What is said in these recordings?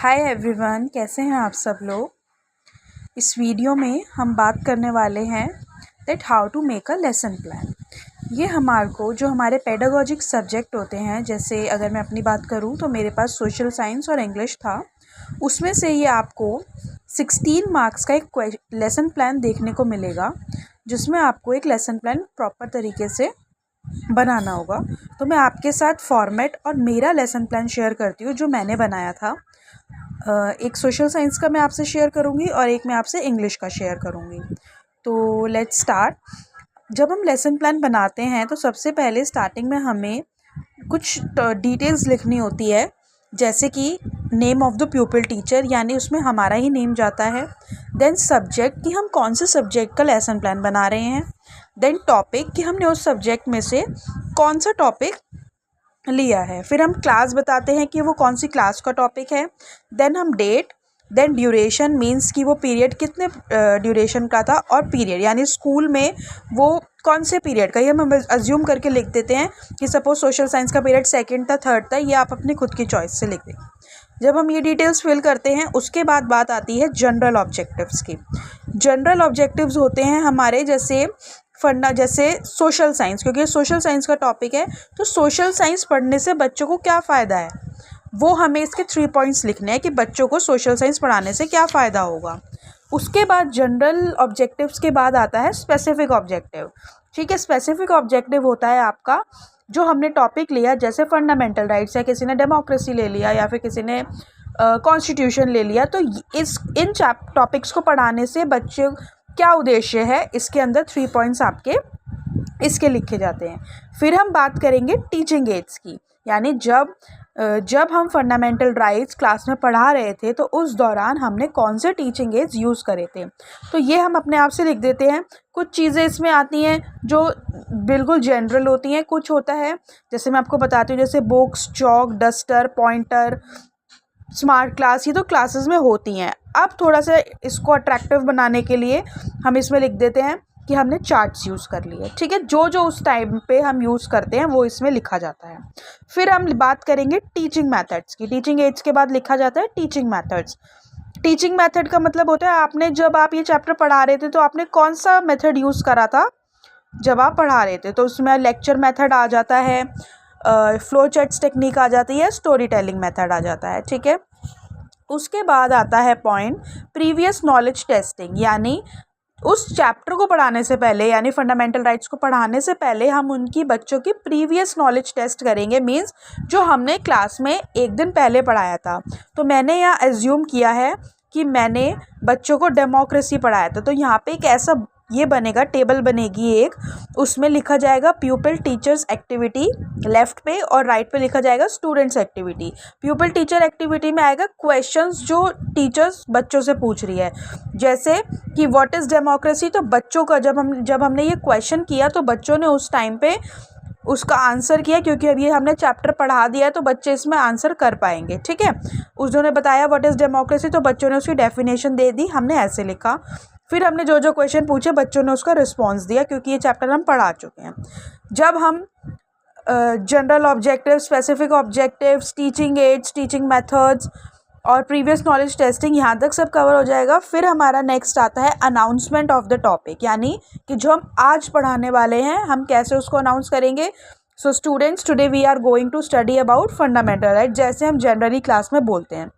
Hi everyone, कैसे हैं आप सब लोग। इस वीडियो में हम बात करने वाले हैं that how to make a lesson plan. ये हमारे को जो हमारे पेडागॉजिक सब्जेक्ट होते हैं, जैसे अगर मैं अपनी बात करूं तो मेरे पास सोशल साइंस और इंग्लिश था, उसमें से ये आपको 16 मार्क्स का एक लेसन प्लान देखने को मिलेगा, जिसमें आपको एक लेसन प्लान प्रॉपर तरीके से बनाना होगा। तो मैं आपके साथ फॉर्मेट और मेरा लेसन प्लान शेयर करती हूँ जो मैंने बनाया था। एक सोशल साइंस का मैं आपसे शेयर करूँगी और एक मैं आपसे इंग्लिश का शेयर करूँगी। तो लेट्स स्टार्ट। जब हम लेसन प्लान बनाते हैं तो सबसे पहले स्टार्टिंग में हमें कुछ डिटेल्स लिखनी होती है, जैसे कि नेम ऑफ़ द प्यूपिल टीचर, यानी उसमें हमारा ही नेम जाता है। देन सब्जेक्ट, कि हम कौन से सब्जेक्ट का लेसन प्लान बना रहे हैं। देन टॉपिक, कि हमने उस सब्जेक्ट में से कौन सा टॉपिक लिया है। फिर हम क्लास बताते हैं कि वो कौन सी क्लास का टॉपिक है। देन हम डेट, देन ड्यूरेशन, मीन्स कि वो पीरियड कितने ड्यूरेशन का था, और पीरियड यानी स्कूल में वो कौन से पीरियड का, ये हम अज्यूम करके लिख देते हैं कि सपोज सोशल साइंस का पीरियड सेकंड था, थर्ड था, ये आप अपनी खुद की चॉइस से लिख दें। जब हम ये डिटेल्स फिल करते हैं उसके बाद बात आती है जनरल ऑब्जेक्टिव्स की। जनरल ऑब्जेक्टिव्स होते हैं हमारे जैसे सोशल साइंस, क्योंकि सोशल साइंस का टॉपिक है, तो सोशल साइंस पढ़ने से बच्चों को क्या फ़ायदा है, वो हमें इसके 3 पॉइंट्स लिखने हैं कि बच्चों को सोशल साइंस पढ़ाने से क्या फ़ायदा होगा। उसके बाद जनरल ऑब्जेक्टिव्स के बाद आता है स्पेसिफिक ऑब्जेक्टिव। ठीक है, स्पेसिफिक ऑब्जेक्टिव होता है आपका जो हमने टॉपिक लिया, जैसे फंडामेंटल राइट्स, या किसी ने डेमोक्रेसी ले लिया, या फिर किसी ने कॉन्स्टिट्यूशन ले लिया, तो इन टॉपिक्स को पढ़ाने से बच्चों क्या उद्देश्य है, इसके अंदर 3 पॉइंट्स आपके इसके लिखे जाते हैं। फिर हम बात करेंगे टीचिंग एड्स की, यानी जब हम फंडामेंटल राइट्स क्लास में पढ़ा रहे थे तो उस दौरान हमने कौन से टीचिंग एड्स यूज़ करे थे, तो ये हम अपने आप से लिख देते हैं। कुछ चीज़ें इसमें आती हैं जो बिल्कुल जनरल होती हैं, कुछ होता है जैसे मैं आपको बताती हूँ, जैसे books, chalk, duster, pointer, smart class, ये तो क्लासेस में होती हैं। अब थोड़ा सा इसको अट्रैक्टिव बनाने के लिए हम इसमें लिख देते हैं कि हमने चार्ट्स यूज़ कर लिए। ठीक है, जो उस टाइम पे हम यूज़ करते हैं वो इसमें लिखा जाता है। फिर हम बात करेंगे टीचिंग मेथड्स की। टीचिंग एड्स के बाद लिखा जाता है टीचिंग मेथड्स। टीचिंग मेथड का मतलब होता है जब आप ये चैप्टर पढ़ा रहे थे तो आपने कौन सा मेथड यूज़ करा था जब आप पढ़ा रहे थे। तो उसमें लेक्चर मेथड आ जाता है, फ्लो चार्ट्स टेक्निक आ जाती है, स्टोरी टेलिंग मेथड आ जाता है। ठीक है, उसके बाद आता है पॉइंट प्रीवियस नॉलेज टेस्टिंग, यानी उस चैप्टर को पढ़ाने से पहले, यानी फंडामेंटल राइट्स को पढ़ाने से पहले हम उनकी बच्चों की प्रीवियस नॉलेज टेस्ट करेंगे, मींस जो हमने क्लास में एक दिन पहले पढ़ाया था। तो मैंने यहाँ एज्यूम किया है कि मैंने बच्चों को डेमोक्रेसी पढ़ाया था, तो यहाँ पे एक ऐसा ये बनेगा, टेबल बनेगी एक, उसमें लिखा जाएगा प्यूपिल टीचर्स एक्टिविटी लेफ़्ट पे, और राइट पे लिखा जाएगा स्टूडेंट्स एक्टिविटी। प्यूपिल टीचर एक्टिविटी में आएगा क्वेश्चंस जो टीचर्स बच्चों से पूछ रही है, जैसे कि व्हाट इज़ डेमोक्रेसी। तो बच्चों का जब हमने ये क्वेश्चन किया तो बच्चों ने उस टाइम पे उसका आंसर किया, क्योंकि अभी हमने चैप्टर पढ़ा दिया है तो बच्चे इसमें आंसर कर पाएंगे। ठीक है, उन्होंने बताया व्हाट इज़ डेमोक्रेसी, तो बच्चों ने उसकी डेफिनेशन दे दी, हमने ऐसे लिखा। फिर हमने जो क्वेश्चन पूछे बच्चों ने उसका रिस्पॉन्स दिया, क्योंकि ये चैप्टर हम पढ़ा चुके हैं। जब हम general objective, specific objectives, teaching ads, teaching methods और प्रीवियस नॉलेज टेस्टिंग, यहाँ तक सब कवर हो जाएगा। फिर हमारा नेक्स्ट आता है अनाउंसमेंट ऑफ द टॉपिक, यानी कि जो हम आज पढ़ाने वाले हैं हम कैसे उसको अनाउंस करेंगे। So students, today we are going to study about fundamental right, जैसे हम जनरली क्लास में बोलते हैं।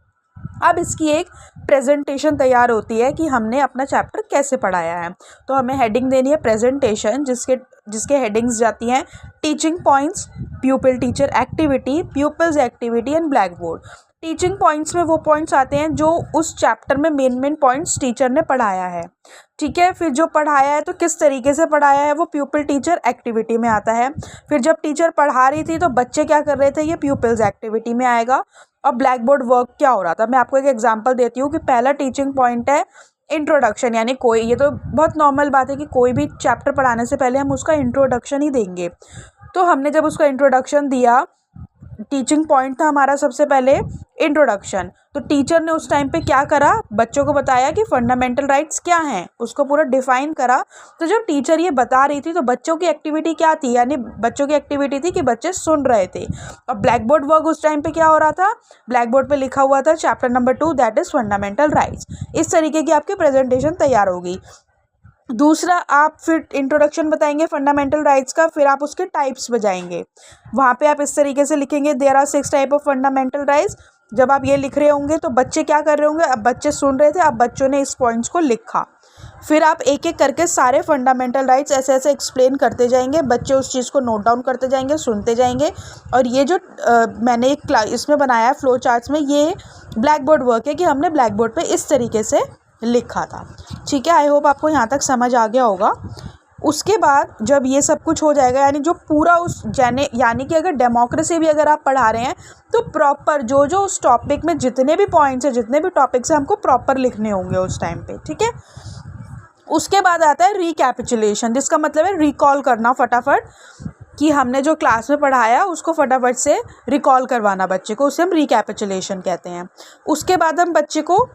अब इसकी एक प्रेजेंटेशन तैयार होती है कि हमने अपना चैप्टर कैसे पढ़ाया है। तो हमें हेडिंग देनी है प्रेजेंटेशन, जिसके हेडिंग्स जाती हैं teaching points, प्यूपिल teacher activity, pupils activity and black board. Teaching points में वो पॉइंट्स आते हैं जो उस चैप्टर में मेन पॉइंट्स टीचर ने पढ़ाया है। ठीक है, फिर जो पढ़ाया है तो किस तरीके से पढ़ाया है वो प्यूपिल टीचर एक्टिविटी में आता है। फिर जब टीचर पढ़ा रही थी तो बच्चे क्या कर रहे थे, ये प्यूपिल्स एक्टिविटी में आएगा। और ब्लैक बोर्ड वर्क क्या हो रहा था, मैं आपको एक एग्जांपल देती हूँ कि पहला टीचिंग पॉइंट है इंट्रोडक्शन, यानी ये तो बहुत नॉर्मल बात है कि कोई भी चैप्टर पढ़ाने से पहले हम उसका इंट्रोडक्शन ही देंगे। तो हमने जब उसका इंट्रोडक्शन दिया टीचिंग पॉइंट था हमारा सबसे पहले इंट्रोडक्शन। तो टीचर ने उस टाइम पे क्या करा, बच्चों को बताया कि फंडामेंटल राइट्स क्या हैं, उसको पूरा डिफाइन करा। तो जब टीचर ये बता रही थी तो बच्चों की एक्टिविटी क्या थी, यानी बच्चों की एक्टिविटी थी कि बच्चे सुन रहे थे। और ब्लैक बोर्ड वर्क उस टाइम पे क्या हो रहा था, ब्लैक बोर्ड पे लिखा हुआ था chapter number 2 that is fundamental rights. इस तरीके की आपकी प्रेजेंटेशन तैयार होगी। दूसरा, आप फिर इंट्रोडक्शन बताएंगे फंडामेंटल राइट्स का, फिर आप उसके टाइप्स बजाएंगे। वहाँ पे आप इस तरीके से लिखेंगे there are 6 type of fundamental rights. जब आप ये लिख रहे होंगे तो बच्चे क्या कर रहे होंगे, अब बच्चे सुन रहे थे, अब बच्चों ने इस पॉइंट्स को लिखा। फिर आप एक एक करके सारे फंडामेंटल राइट्स ऐसे ऐसे एक्सप्लेन करते जाएंगे, बच्चे उस चीज़ को नोट डाउन करते जाएंगे, सुनते जाएंगे। और ये जो मैंने एक इसमें बनाया है फ्लो चार्ट्स में, ये ब्लैक बोर्ड वर्क है कि हमने ब्लैक बोर्ड पे इस तरीके से लिखा था। ठीक है, आई होप आपको यहाँ तक समझ आ गया होगा। उसके बाद जब ये सब कुछ हो जाएगा, यानी जो पूरा उस यानी कि अगर डेमोक्रेसी भी अगर आप पढ़ा रहे हैं तो प्रॉपर जो जो उस टॉपिक में जितने भी पॉइंट्स हैं, जितने भी टॉपिक्स हैं, हमको प्रॉपर लिखने होंगे उस टाइम पे। ठीक है, उसके बाद आता है रिकैपिचुलेशन, जिसका मतलब है रिकॉल करना फटाफट, कि हमने जो क्लास में पढ़ाया उसको फटाफट से रिकॉल करवाना बच्चे को, उसे हम रिकैपिचुलेशन कहते हैं। उसके बाद हम बच्चे को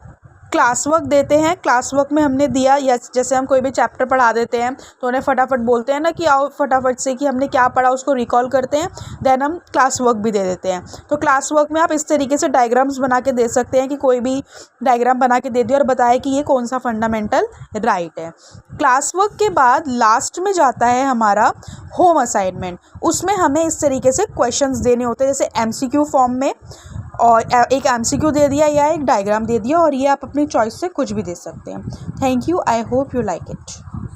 क्लास वर्क देते हैं। क्लास वर्क में हमने दिया, या जैसे हम कोई भी चैप्टर पढ़ा देते हैं तो उन्हें फटाफट बोलते हैं ना कि आओ फटाफट से कि हमने क्या पढ़ा उसको रिकॉल करते हैं, देन हम क्लास वर्क भी दे देते हैं। तो क्लास वर्क में आप इस तरीके से डायग्राम्स बना के दे सकते हैं कि कोई भी डायग्राम बना के दे दिया और बताए कि ये कौन सा फंडामेंटल राइट है। क्लास वर्क के बाद लास्ट में जाता है हमारा होम असाइनमेंट। उसमें हमें इस तरीके से क्वेश्चंस देने होते हैं, जैसे MCQ फॉर्म में, और एक MCQ दे दिया या एक डायग्राम दे दिया, और ये आप अपनी चॉइस से कुछ भी दे सकते हैं। Thank you, I hope you like it.